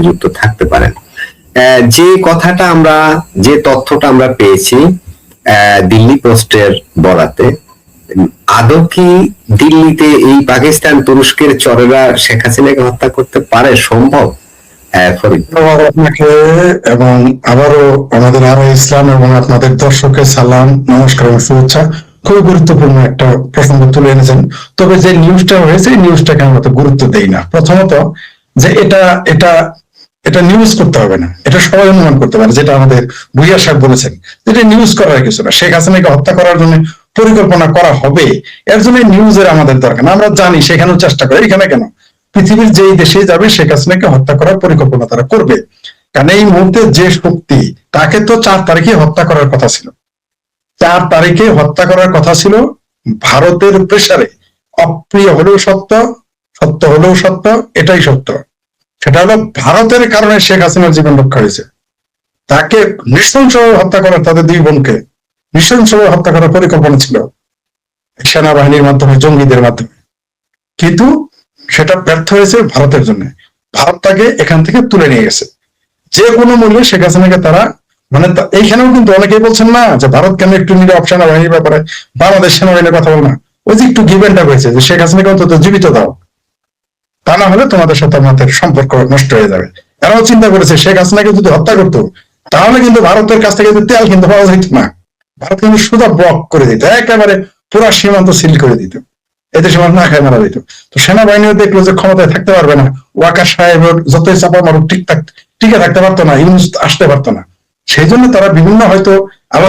যুক্ত থাকতে পারেন। যে কথাটা আমরা, যে তথ্যটা আমরা পেয়েছি দিল্লি পোস্টের বরাতে, আদৌ কি দিল্লিতে এই পাকিস্তান তুরস্কের চরেরা শেখ হাসিনাকে হত্যা করতে পারে? সম্ভব? ধন্যবাদ আপনাকে, এবং আবারও আমাদের আরো ইসলাম এবং আপনাদের দর্শকের সালাম, নমস্কার এবং শুভেচ্ছা। খুবই গুরুত্বপূর্ণ একটা প্রসঙ্গ তুলে এনেছেন। তবে যে নিউজটা হয়েছে এই নিউজটাকে আমরা তো গুরুত্ব দেই না। প্রথমত যে এটা এটা এটা নিউজ করতে হবে না, এটা সবাই অনুমান করতে পারে, যেটা আমাদের ভুইয়া সাহেব বলেছেন, এটা নিউজ করার কিছু না। শেখ হাসিনাকে হত্যা করার জন্য পরিকল্পনা করা হবে, এর জন্য নিউজের আমাদের দরকার না। আমরা জানি সেখানেও চেষ্টা করে, এখানে কেন, পৃথিবীর যেই দেশে যাবে শেখ হাসিনাকে হত্যা করার পরিকল্পনা তারা করবে। কারণ এই মুহূর্তে যে শক্তি, তাকে তো 4 তারিখে হত্যা করার কথা ছিল। 4 তারিখে হত্যা করার কথা ছিল ভারতের প্রেসারে। অপ্রিয় হলেও সত্য, সত্য হলেও সত্য, এটাই সত্য। সেটা হলো ভারতের কারণে শেখ হাসিনার জীবন রক্ষা হয়েছে। তাকে নৃশংসভাবে হত্যা করার, তাদের 2 বোনকে নৃশংসভাবে হত্যা করার পরিকল্পনা ছিল সেনাবাহিনীর মাধ্যমে, জঙ্গিদের মাধ্যমে। কিন্তু সেটা ব্যর্থ হয়েছে ভারতের জন্য। ভারত তাকে এখান থেকে তুলে নিয়ে গেছে যে কোনো মূল্যে। শেখ হাসিনাকে তারা এইখানেও কিন্তু অনেকেই বলছেন না যে ভারত কেন একটু নীরব সেনাবাহিনীর ব্যাপারে, বাংলাদেশ সেনাবাহিনীর কথা বল না। ওই যে একটু গিভেনটা হয়েছে যে শেখ হাসিনাকে অন্তত জীবিত দাও, তা না হলে তোমাদের সাথে আমাদের সম্পর্ক নষ্ট হয়ে যাবে। এরাও চিন্তা করেছে শেখ হাসিনাকে যদি হত্যা করতো তাহলে কিন্তু ভারতের কাছ থেকে তেল কিন্তু পাওয়া যেত না। ভারত কিন্তু শুধু ব্লক করে দিত, একেবারে পুরো সীমান্ত সিল করে দিত, এদেশে মানুষ না খায় মারা দিত। তো সেনাবাহিনীও দেখলো যে ক্ষমতায় থাকতে পারবে না, ওয়াকার সাহেবের যতই চাপা মারুক টিকে থাকতে পারতো না, ইউনুস আসতে পারতো না। সেই জন্য তারা বিভিন্ন হয়তো,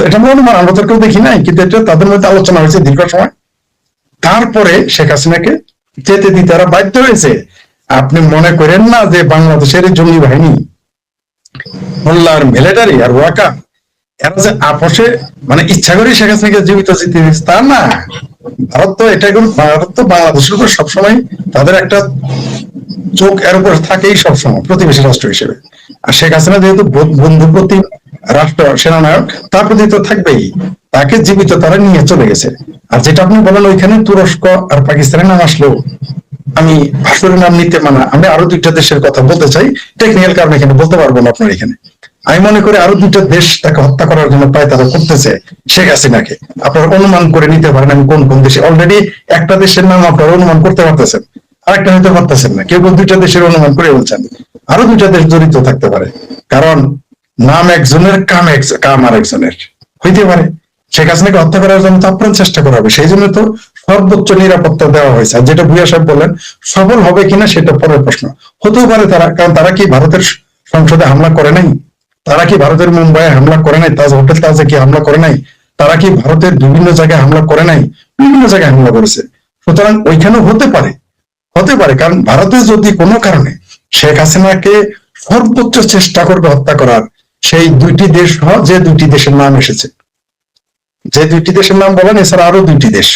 এটা অনুমান, আমরা তো কেউ দেখি নাই, কিন্তু এটা তাদের মধ্যে আলোচনা হয়েছে দীর্ঘ সময়। তারপরে শেখ হাসিনাকে যেতে দিতে তারা বাধ্য হয়েছে। আপনি মনে করেন না যে বাংলাদেশের জঙ্গি বাহিনী, মোল্লার মিলিটারি আর ওয়াকা, এরা যে আপোষে ইচ্ছা করে শেখ হাসিনাকে জীবিত জিতে দিচ্ছে তা না। ভারত তো এটা, ভারত তো বাংলাদেশের উপর সবসময় তাদের একটা চোখ এর উপর থাকেই সবসময়, প্রতিবেশী রাষ্ট্র হিসেবে। আর শেখ হাসিনা যেহেতু বন্ধু প্রতি রাষ্ট্র, সেনানায়ক, তার প্রতি তো থাকবেই। তাকে জীবিত তারা নিয়ে চলে গেছে। আর যেটা আপনি বলেন ওইখানে তুরস্ক আর পাকিস্তানের নাম আসলো, আমি আসলে নাম নিতে মানা। আমি আরো 2টা দেশের কথা বলতে চাই, টেকনিক্যাল কারণে এখানে বলতে পারবো না আপনার এখানে। আমি মনে করি আরো 2টা দেশ তাকে হত্যা করার জন্য প্রায় তারা করতেছে শেখ হাসিনাকে। আপনারা অনুমান করে নিতে পারেন আমি কোন কোন দেশে। অলরেডি একটা দেশের নাম আপনারা অনুমান করতে পারতেছেন, আরেকটা হয়তো পারতেছেন না। কেউ 2টা দেশের অনুমান করে বলছেন, আরো 2টা দেশ জড়িত থাকতে পারে। কারণ নাম একজনের, কাম আর একজনের হইতে পারে। শেখ হাসিনাকে হত্যা করার জন্য তো আপ্রাণ চেষ্টা করা হবে, সেই জন্য তো সর্বোচ্চ নিরাপত্তা দেওয়া হয়েছে। আর যেটা ভুইয়া সাহেব বললেন, সফল হবে কিনা সেটা পরের প্রশ্ন। হতেও পারে তারা, কারণ তারা কি ভারতের সংসদে হামলা করে নাই? তারা কি ভারতের মুম্বাইয়ে হামলা করে নাই? তাজ হোটেল তাজে কি হামলা করে নাই? তারা কি ভারতের বিভিন্ন জায়গায় হামলা করে নাই? বিভিন্ন জায়গায় হামলা করেছে। সুতরাং ওইখানেও হতে পারে, কারণ ভারতে যদি কোনো কারণে শেখ হাসিনাকে সর্বোচ্চ চেষ্টা করবে হত্যা করার, সেই 2টি দেশ সহ যে 2টি দেশের নাম এসেছে, যে 2টি দেশের নাম বলেন, এছাড়া আরো 2টি দেশ,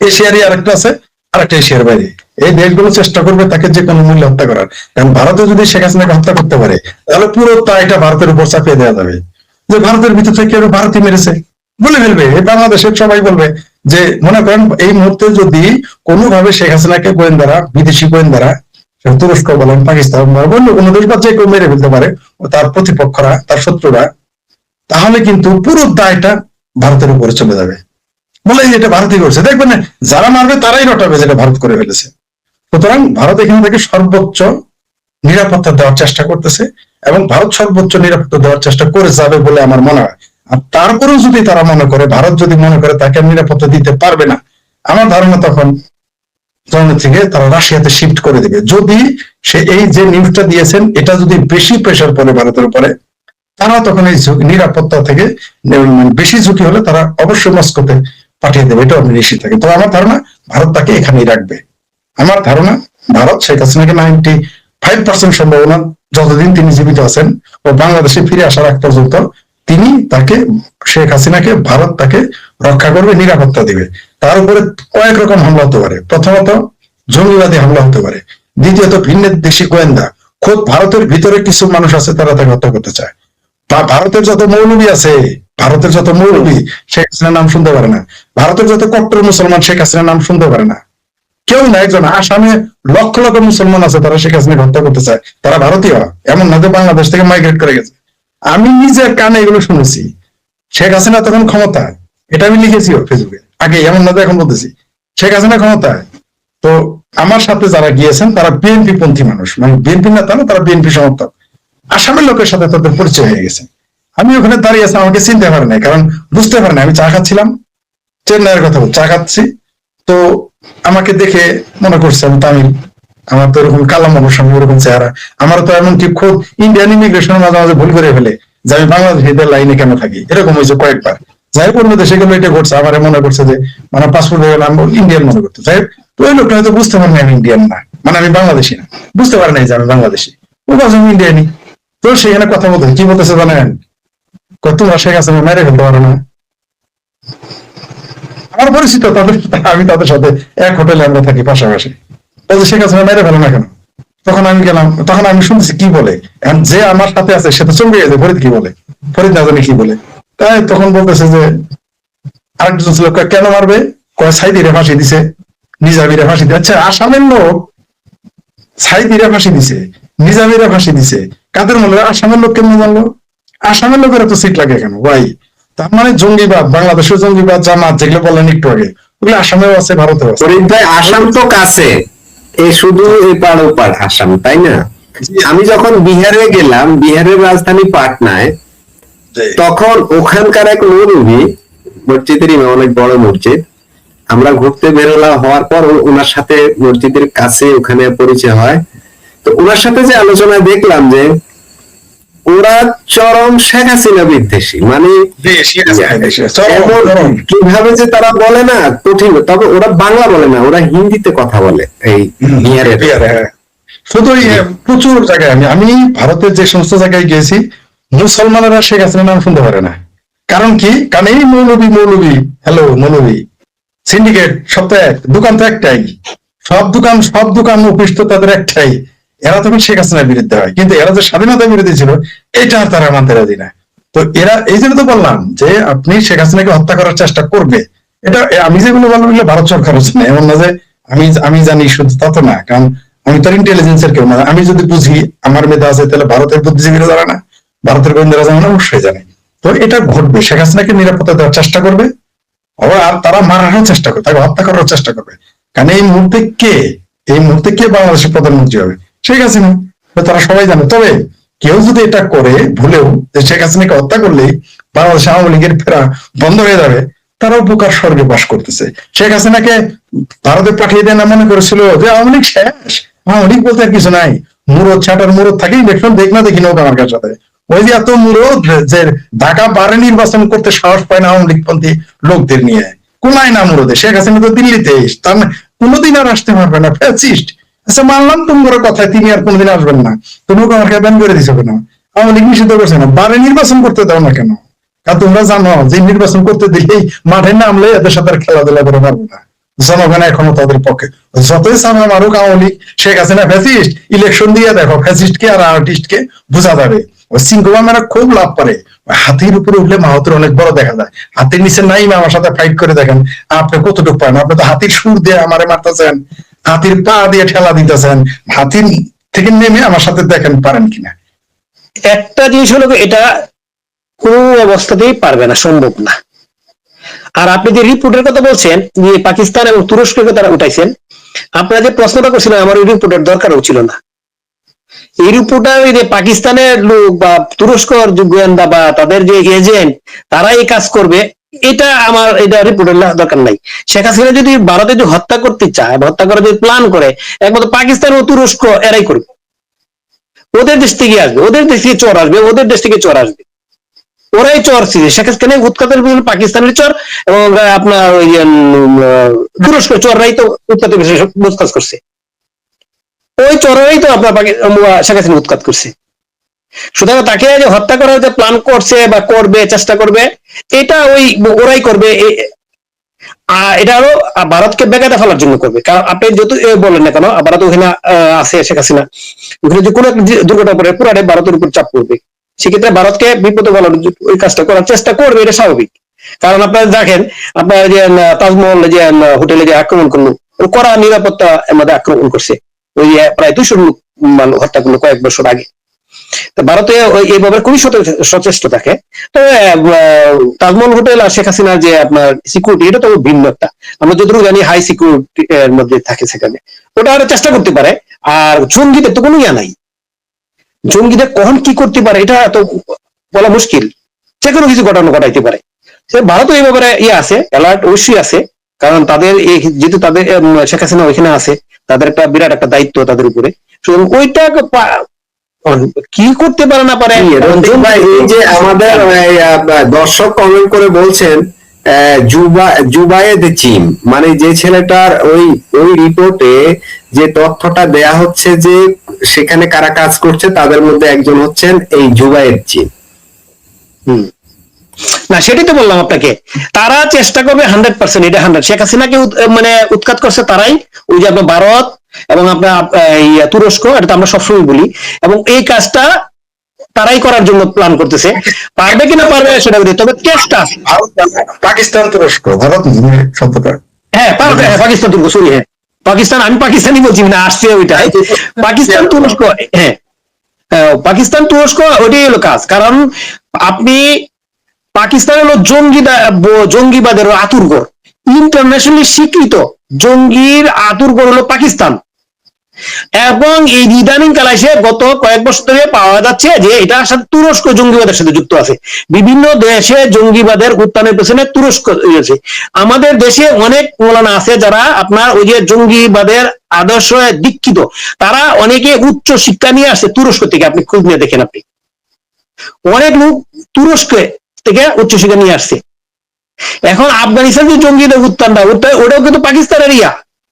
এশিয়ারই আরেকটা আছে, আরেকটা এশিয়ার বাইরে, এই দেশগুলো চেষ্টা করবে তাকে যে কোনো মূল্যে হত্যা করার। কারণ ভারতে যদি শেখ হাসিনাকে হত্যা করতে পারে তাহলে পুরো এটা ভারতের উপর চাপিয়ে দেওয়া যাবে যে ভারতের ভিতর থেকে ভারতই মেরেছে বলে ফেলবে। এই বাংলাদেশের সবাই বলবে যে, মনে করেন এই মুহূর্তে যদি কোনোভাবে শেখ হাসিনাকে গোয়েন্দারা, বিদেশি গোয়েন্দারা, তুরস্ক বলেন, পাকিস্তান বলেন, কোনো দেশ বা যে কেউ মেরে ফেলতে পারে, তার প্রতিপক্ষরা, তার শত্রুরা, তাহলে কিন্তু পুরো দায়টা ভারতের উপরে চলে যাবে। বলে যেটা ভারতই করছে, দেখবেন যারা মারবে তারাই রটাবে যেটা ভারত করে ফেলেছে। সুতরাং ভারত এখান থেকে সর্বোচ্চ নিরাপত্তা দেওয়ার চেষ্টা করতেছে, এবং ভারত সর্বোচ্চ নিরাপত্তা দেওয়ার চেষ্টা করে যাবে বলে আমার মনে হয়। আর তারপরেও যদি তারা মনে করে, ভারত যদি মনে করে তাকে নিরাপত্তা দিতে পারবে না, আমার ধারণা তখন থেকে তারা রাশিয়াতে শিফট করে দেবে। যদি সে এই যে নিউজটা দিয়েছেন এটা যদি বেশি প্রেশার পড়ে ভারতের উপরে, তারা তখন এই নিরাপত্তা থেকে বেশি ঝুঁকি হলে তারা অবশ্যই মস্কোতে পাঠিয়ে দেবে, এটা আমি নিশ্চিত থাকি। তো আমার ধারণা ভারত তাকে এখানেই রাখবে। আমার ধারণা ভারত শেখ হাসিনাকে 95% সম্ভাবনা, যতদিন তিনি জীবিত আছেন ও বাংলাদেশে ফিরে আসার আগ পর্যন্ত, তিনি তাকে, শেখ হাসিনাকে ভারত তাকে রক্ষা করবে, নিরাপত্তা দিবে। তার উপরে কয়েক রকম হামলা হতে পারে। প্রথমত জঙ্গিবাদী হামলা হতে পারে, দ্বিতীয়ত ভিন্ন দেশি গোয়েন্দা, খোদ ভারতের ভিতরে কিছু মানুষ আছে তারা তাকে হত্যা করতে চায়। ভারতের যত মৌলবী আছে, শেখ হাসিনার নাম শুনতে পারে না। ভারতের যত কট্টর মুসলমান শেখ হাসিনার নাম শুনতে পারে না। কেউ না, একজন আসামে লক্ষ লক্ষ মুসলমান আছে, তারা শেখ হাসিনাকে হত্যা করতে চায়, তারা ভারতীয়, এমন না যে বাংলাদেশ থেকে মাইগ্রেট করে গেছে। আমি নিজের কানে এগুলো শুনেছি। শেখ হাসিনা তখন ক্ষমতায়, এটা আমি লিখেছি ফেসবুকে আগে, এমন না যে এখন বলতেছি। শেখ হাসিনা ক্ষমতায়, তো আমার সাথে যারা গিয়েছেন তারা বিএনপি পন্থী মানুষ, মানে বিএনপি নেতা না, তারা বিএনপি সমর্থক। আসামের লোকের সাথে তাদের পরিচয় হয়ে গেছে। আমি ওখানে দাঁড়িয়ে আছি, আমাকে চিনতে পারে নাই, কারণ বুঝতে পারে না আমি চা খাচ্ছিলাম, চেন্নাইয়ের কথা বল, চা খাচ্ছি। তো আমাকে দেখে মনে করছে আমি তামিল, আমার তো এরকম কালা মানুষ, আমি ওরকম চেহারা। আমারও তো এমনকি খুব ইন্ডিয়ান ইমিগ্রেশনের মাঝে মাঝে ভুল করে ফেলে যে আমি বাংলাদেশিদের লাইনে কেন থাকি, এরকম হয়েছে কয়েকবার। যাই হোক, অন্য দেশে গেলে এটা ঘটছে, আমার মনে করছে যে মানে পাসপোর্ট হয়ে গেলে আমি ইন্ডিয়ান মনে করতে। যাই হোক, তো ওই লোকটা হয়তো বুঝতে পারেনি আমি ইন্ডিয়ান না, মানে আমি বাংলাদেশি না, বুঝতে পারে নাই যে আমি বাংলাদেশি, ও ভাবছে আমি ইন্ডিয়ানি। তো সেখানে কথা বলতে কি বলতেছে জানেন, তোমরা শেখ হাসিনা মেরে ফেলতে পারো না। আমার পরিচিত তাদের, আমি তাদের সাথে এক হোটেলে আমরা থাকি পাশাপাশি। বলছে শেখ হাসিনা মেরে ফেলো না কেন? তখন আমি গেলাম, তখন আমি শুনছি কি বলে, যে আমার সাথে আছে সে তো চমকে গেছে, ফরিদ কি বলে, ফরিদ না জানি কি বলে। তাই তখন বলতেছে যে আরেকজন ছিল, কেন মারবে, কয় সাইদিরে ফাঁসি দিছে, নিজামিরে ফাঁসি দিছে। আচ্ছা, আসামের লোক সাইদিরে ফাঁসি দিছে, নিজামিরে ফাঁসি দিছে, কাদের মনে আসামের লোক কেমন জানলো? আসামের লোকের এত সিট লাগে কেন ভাই? তার মানে জঙ্গিবাদ, বাংলাদেশের জঙ্গিবাদ, জামাত যেগুলো বললেন একটু আগে, ওগুলো আসামেও আছে, ভারতেও আছে। ফরিদ ভাই, আসাম তো কাছে, এ শুধু এপার ওপার আসাম, তাই না? আমি যখন বিহারে গেলাম, বিহারের রাজধানী পাটনায়, তখন ওখানকার এক মৌলভী, মসজিদের ইমাম, অনেক বড় মসজিদ, আমরা ঘুরতে বেরোলাম, হওয়ার পর ওনার সাথে মসজিদের কাছে ওখানে পরিচয় হয়। তো ওনার সাথে যে আলোচনা দেখলাম যে ওরা চরম শেখ হাসিনা বিদ্বেষী, মানে কিভাবে যে তারা বলে না, কঠিন। তবে ওরা বাংলা বলে না, ওরা হিন্দিতে কথা বলে এই বিহারের। শুধু প্রচুর জায়গায় আমি ভারতের যে সমস্ত জায়গায় গিয়েছি, মুসলমানেরা শেখ হাসিনার নাম শুনতে পারে না। কারণ কি? কারণ এই মৌলবী হ্যালো মৌলবী সিন্ডিকেট, সব তো এক, দোকান তো একটাই, সব দোকান অফিস তো তাদের একটাই। এরা তখন শেখ হাসিনার বিরুদ্ধে হয়, কিন্তু এরা যে স্বাধীনতার বিরোধী ছিল এটা আর তারা মানতে রাজি না। তো এরা, এই জন্য তো বললাম যে আপনি শেখ হাসিনাকে হত্যা করার চেষ্টা করবে, এটা আমি যেগুলো বললাম এগুলো ভারত সরকার হচ্ছে না, এমন না যে আমি জানি শুধু তা তো না, কারণ আমি তো ইন্টেলিজেন্সের কেউ না। আমি যদি বুঝি আমার মেধা আছে, তাহলে ভারতের বুদ্ধিজীবীরা জানে না, ভারতের গোয়েন্দারা জানে না, অবশ্যই জানে। তো এটা ঘটবে, শেখ হাসিনাকে নিরাপত্তা দেওয়ার চেষ্টা করবে, আর তারা মারারও চেষ্টা করবে, তাকে হত্যা করার চেষ্টা করবে। কারণ এই মুহূর্তে কে বাংলাদেশের প্রধানমন্ত্রী হবে? শেখ হাসিনা। তারা সবাই জানে। তবে কেউ যদি এটা করে ভুলেও, যে শেখ হাসিনাকে হত্যা করলেই বাংলাদেশ আওয়ামী লীগের ফেরা বন্ধ হয়ে যাবে, তারাও উপকার স্বর্গে বাস করতেছে। শেখ হাসিনাকে ভারতে পাঠিয়ে দেয় না, মনে করেছিল যে আওয়ামী লীগ শেষ, আওয়ামী লীগ বলতে আর কিছু নাই, মুরদ ছাটার মুরদ থাকেই দেখলাম, দেখ না দেখি নৌকা আমার সাথে। ওই যে এত মুরদ যে ঢাকা বারে নির্বাচন করতে সাহস পায় না আওয়ামী লীগপন্থী লোকদের নিয়ে, কোনায় না মুরদে। শেখ হাসিনা তো দিল্লিতে, তার কোনোদিন আর আসতে পারবে না, ফ্যাসিস্ট। আচ্ছা, মানলাম তোমার কথায় তিনি আর কোনোদিন আসবেন না, তো নৌকা আমার ব্যান করে দিছো কেন? আওয়ামী লীগ নিষিদ্ধ করছে না, বারে নির্বাচন করতে দাও না কেন? কারণ তোমরা জানো যে নির্বাচন করতে দিলেই মাঠে নামলে এদের সাথে খেলাধুলা করে পারবো না, জনগণ এখনো তাদের পক্ষে। যতই সামনে মারুক আওয়ামী লীগ, শেখ হাসিনা ফ্যাসিস্ট, ইলেকশন দিয়ে দেখো ফ্যাসিস্ট কে আর আর্টিস্ট কে বোঝা যাবে। ওই সিংহবামেরা খুব লাভ পারে, হাতির উপরে উঠলে মাহতের অনেক বড় দেখা যায়, হাতির নিচে নাই আমার সাথে ফাইট করে দেখেন আপনি কতটুকু পান। আপনি তো হাতির সুর দিয়ে আমারে মারতেছেন, হাতির পা দিয়ে ঠেলা দিতেছেন, হাতির থেকে নেমে আমার সাথে দেখেন পারেন কিনা। একটা জিনিস হলো, এটা কোন অবস্থাতেই পারবে না, সম্ভব না। আর আপনি যে রিপোর্টের কথা বলছেন, যে পাকিস্তান এবং তুরস্ককে তারা উঠাইছেন, আপনারা যে প্রশ্নটা করছিলেন, আমার ওই রিপোর্টের দরকারও ছিল না। এই রিপোর্টার যে পাকিস্তানের লোক বা তুরস্কর যে গোয়েন্দা বা তাদের যে এজেন্ট, তারা এই কাজ করবে, এটা আমার এটা রিপোর্টের দরকার নাই। শেখ হাসিনা যদি ভারতে যে হত্যা করতে চায়, হত্যা করার যদি প্ল্যান করে, একমাত্র পাকিস্তান ও তুরস্ক এরাই করবে। ওদের দেশ থেকে আসবে, ওদের দেশ থেকে চোর আসবে, ওদের দেশ থেকে চোর আসবে, ওরাই চর ছিল। শেখ হাসিনা উৎখাতের পাকিস্তানের চর এবং আপনার ওই তুরস্ক চররাই তো উৎখাতের বিষয়ে কাজ করছে, ওই চরেরাই তো আপনার শেখ হাসিনা উৎখাত করছে। সুতরাং তাকে যে হত্যা করার যে প্ল্যান করছে বা করবে, চেষ্টা করবে, এটা ওই ওরাই করবে। এটা আরো ভারতকে বেকায়দা ফেলার জন্য করবে। কারণ আপনি যত বলেন না কেন, ভারত ওখানে আছে, শেখ হাসিনা ওখানে যে কোনো দুর্ঘটনা পড়ে পুরাটাই ভারতের উপর চাপ পড়বে। সেক্ষেত্রে ভারতকে বিপদে ফেলার ওই কাজটা করার চেষ্টা করবে, এটা স্বাভাবিক। কারণ আপনারা দেখেন, আপনার যে তাজমহল যে হোটেলে যে আক্রমণ করলো, কড়া নিরাপত্তা মধ্যে আক্রমণ করছে, ওই প্রায় 200 লোক হত্যা করলো কয়েক বছর আগে। ভারতে এই ব্যাপারে খুবই সচেষ্ট থাকে। তো তাজমহল হোটেল আর শেখ হাসিনার যে আপনার সিকিউরিটি, এটা তো ভিন্ন একটা, আমরা যতটুকু জানি হাই সিকিউরিটি এর মধ্যে থাকে সেখানে, ওটা আরো চেষ্টা করতে পারে। আর জঙ্গিদের তো কোনো ইয়া নাই, জঙ্গিদের কখন কি করতে পারে এটা তো বলা মুশকিল, যে কোনো কিছু ঘটাইতে পারে। সে ভারত এই ব্যাপারে ইয়ে আছে, অ্যালার্ট অবশ্যই আছে, কারণ তাদের যেহেতু তাদের শেখ হাসিনা ওইখানে আছে, তাদের একটা বিরাট একটা দায়িত্ব তাদের উপরে, সুতরাং ওইটা কি করতে পারে না পারে। এই যে আমাদের দর্শক কমেন্ট করে বলছেন জুবায়েদ চিম, মানে যে ছেলেটার ওই রিপোর্টে যে তথ্যটা দেয়া হচ্ছে যে সেখানে কারা কাজ করছে তাদের মধ্যে একজন হচ্ছেন এই জুবায়েদ চিম। না সেটাই তো বললাম আপনাকে, তারা চেষ্টা করবে 100%, এটা 100। শেখ হাসিনাকে মানে উৎখাত করছে তারাই, ওই যে আপনার ভারত এবং আপনার তুরস্ক, এটা তো আমরা সবসময় বলি, এবং এই কাজটা তারাই করার জন্য প্ল্যান করতেছে। পারবে কিনা পারবে সেটা, তবে চেষ্টা। পাকিস্তান তুরস্ক ভারত শব্দটা, হ্যাঁ পারবে, হ্যাঁ পাকিস্তান তুরস্ক, সরি, হ্যাঁ পাকিস্তান, আমি পাকিস্তানি বলছি না, আসছে ওইটাই পাকিস্তান তুরস্ক, হ্যাঁ পাকিস্তান তুরস্ক, ওইটাই হলো কাজ। কারণ আপনি পাকিস্তান হলো জঙ্গিবাদের আতুরঘর, ইন্টারন্যাশনালি স্বীকৃত জঙ্গির আতুরঘর হলো পাকিস্তান। এবং এই ইদানিং কালে এসে গত কয়েক বছর ধরে পাওয়া যাচ্ছে যে এটার সাথে তুরস্ক জঙ্গিবাদের সাথে যুক্ত আছে। বিভিন্ন দেশে জঙ্গিবাদের উত্থানের পেছনে তুরস্ক রয়েছে। আমাদের দেশে অনেক মৌলানা আছে যারা আপনার ওই যে জঙ্গিবাদের আদর্শ দীক্ষিত, তারা অনেকে উচ্চ শিক্ষা নিয়ে আসছে তুরস্ক থেকে, আপনি খোঁজ নিয়ে দেখেন, আপনি অনেক লোক তুরস্ক থেকে উচ্চশিক্ষা নিয়ে আসছে। এখন আফগানিস্তান যে জঙ্গিদের উত্থানটা, ওটাও কিন্তু পাকিস্তানের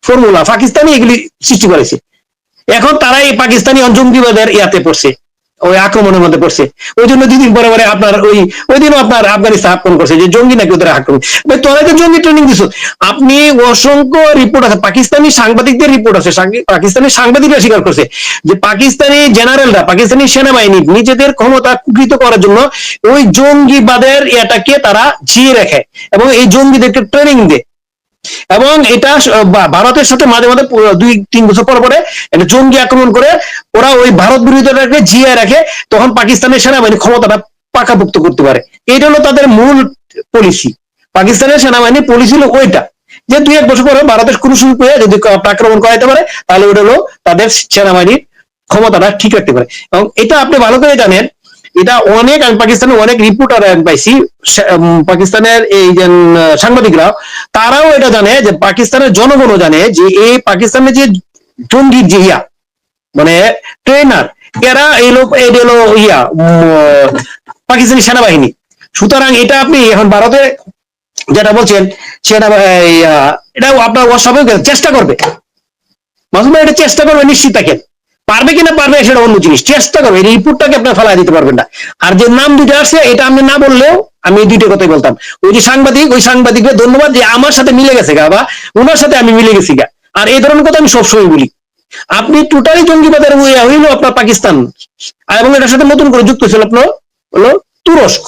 ফর্মুলা, পাকিস্তানি এগুলি সৃষ্টি করেছে। এখন তারা এই পাকিস্তানি জঙ্গিবাদের ইয়াতে পড়ছে, ওই আক্রমণের মধ্যে পড়ছে। ওই জন্য 2 দিন পরে পরে আপনার ওই দিনও আপনার আফগানিস্তান আক্রমণ করছে, যে জঙ্গি নাকি ওদের আক্রমণ। তোরা তো জঙ্গি ট্রেনিং দিস, আপনি অসংখ্য রিপোর্ট আছে, পাকিস্তানি সাংবাদিকদের রিপোর্ট আছে, পাকিস্তানি সাংবাদিকরা স্বীকার করছে যে পাকিস্তানি জেনারেলরা, পাকিস্তানি সেনাবাহিনী নিজেদের ক্ষমতা কুকৃত করার জন্য ওই জঙ্গিবাদের এটাকে তারা জিয়ে রাখে এবং এই জঙ্গিদেরকে ট্রেনিং দেয়। এবং এটা ভারতের সাথে মাঝে মাঝে 2-3 বছর পর পরে একটা জঙ্গি আক্রমণ করে ওরা ওই ভারত বিরোধীদেরকে জিয়ে রাখে, তখন পাকিস্তানের সেনাবাহিনী ক্ষমতাটা পাকাপোক্ত করতে পারে। এটা হলো তাদের মূল পলিসি। পাকিস্তানের সেনাবাহিনীর পলিসি হলো ওইটা, যে 2-1 বছর পরে ভারতের কোনো সুযোগ পেয়ে যদি আক্রমণ করাইতে পারে, তাহলে ওটা হলো তাদের সেনাবাহিনীর ক্ষমতাটা ঠিক রাখতে পারে। এবং এটা আপনি ভালো করে জানেন, এটা অনেক, আমি পাকিস্তানের অনেক রিপোর্টার পাইছি, পাকিস্তানের এই যে সাংবাদিকরা, তারাও এটা জানে, যে পাকিস্তানের জনগণও জানে যে এই পাকিস্তানের যে জঙ্গি যে মানে ট্রেনার, এরা এলো পাকিস্তানি সেনাবাহিনী। সুতরাং এটা আপনি এখন ভারতে যেটা বলছেন এটাও আপনার সবাই চেষ্টা করবে, মাসুম এটা চেষ্টা করবে, নিশ্চিত থাকেন। পারবে কিনা পারবে সেটা অন্য জিনিস, চেষ্টা করবে, এই রিপোর্টটাকে আপনি ফেলাই দিতে পারবেন না। আর যে নাম 2টা আসছে, এটা আপনি না বললেও আমি 2টা কথাই বলতাম। ওই যে সাংবাদিক, ওই সাংবাদিককে ধন্যবাদ যে আমার সাথে মিলে গেছে গা, বা ওনার সাথে আমি মিলে গেছি গা। আর এই ধরনের কথা আমি সবসময় বলি। আপনি টোটালি জঙ্গিবাদের হইলো আপনার পাকিস্তান, এবং এটার সাথে নতুন করে যুক্ত ছিল আপনার হলো তুরস্ক।